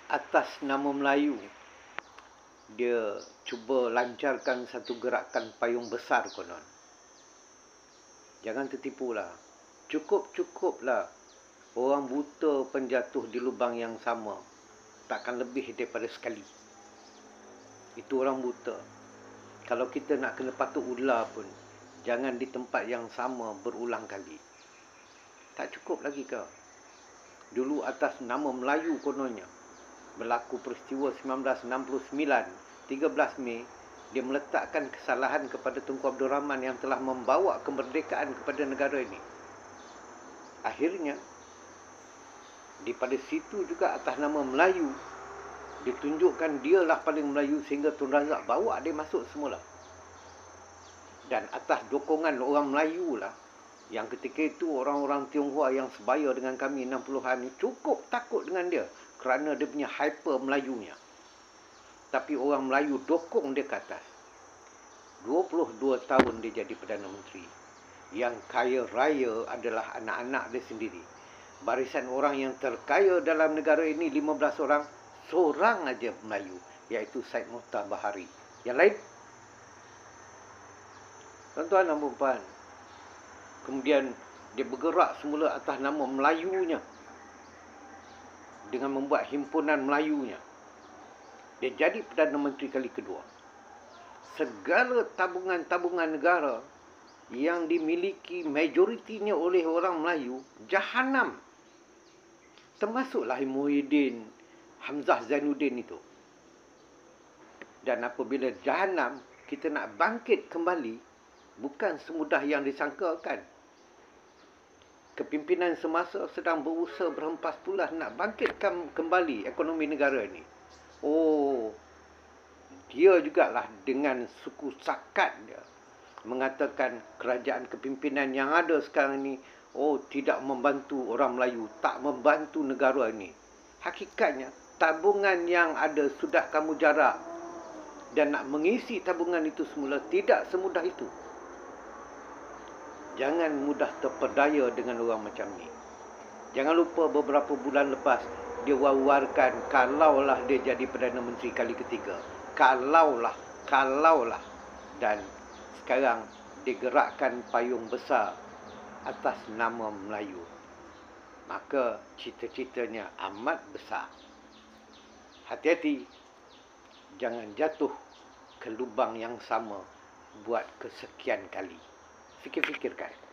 atas nama Melayu, dia cuba lancarkan satu gerakan payung besar konon. Jangan tertipulah. Cukup-cukuplah orang buta penjatuh di lubang yang sama. Takkan lebih daripada sekali. Itu orang buta. Kalau kita nak kena patuk ular pun, jangan di tempat yang sama berulang kali. Tak cukup lagi ke? Dulu atas nama Melayu kononnya, berlaku peristiwa 1969, 13 Mei, dia meletakkan kesalahan kepada Tunku Abdul Rahman yang telah membawa kemerdekaan kepada negara ini. Akhirnya, daripada situ juga atas nama Melayu, ditunjukkan dialah paling Melayu sehingga Tun Razak bawa dia masuk semula. Dan atas dokongan orang Melayu lah, yang ketika itu orang-orang Tionghoa yang sebaya dengan kami 60-an cukup takut dengan dia kerana dia punya hyper Melayunya. Tapi orang Melayu dokong dia ke atas. 22 tahun dia jadi Perdana Menteri. Yang kaya raya adalah anak-anak dia sendiri. Barisan orang yang terkaya dalam negara ini 15 orang, seorang aja Melayu, iaitu Syed Muhtar Bahari. Yang lain, tuan-tuan dan puan, kemudian dia bergerak semula atas nama Melayunya dengan membuat himpunan Melayunya. Dia jadi Perdana Menteri kali kedua. Segala tabungan-tabungan negara yang dimiliki majoritinya oleh orang Melayu, jahanam. Termasuklah Muhyiddin, Hamzah Zainuddin itu. Dan apabila jahanam, kita nak bangkit kembali, bukan semudah yang disangkakan. Kepimpinan semasa sedang berusaha berhempas tulah nak bangkitkan kembali ekonomi negara ini. Oh, dia jugalah dengan suku sakat dia mengatakan kerajaan kepimpinan yang ada sekarang ini, oh, tidak membantu orang Melayu, tak membantu negara ini. Hakikatnya, tabungan yang ada sudah kamu jarak. Dan nak mengisi tabungan itu semula tidak semudah itu. Jangan mudah terpedaya dengan orang macam ni. Jangan lupa beberapa bulan lepas, dia war-warkan kalaulah dia jadi Perdana Menteri kali ketiga. Kalaulah. Dan sekarang digerakkan payung besar atas nama Melayu. Maka cita-citanya amat besar. Hati-hati. Jangan jatuh ke lubang yang sama buat kesekian kali. Fikir-fikirkan.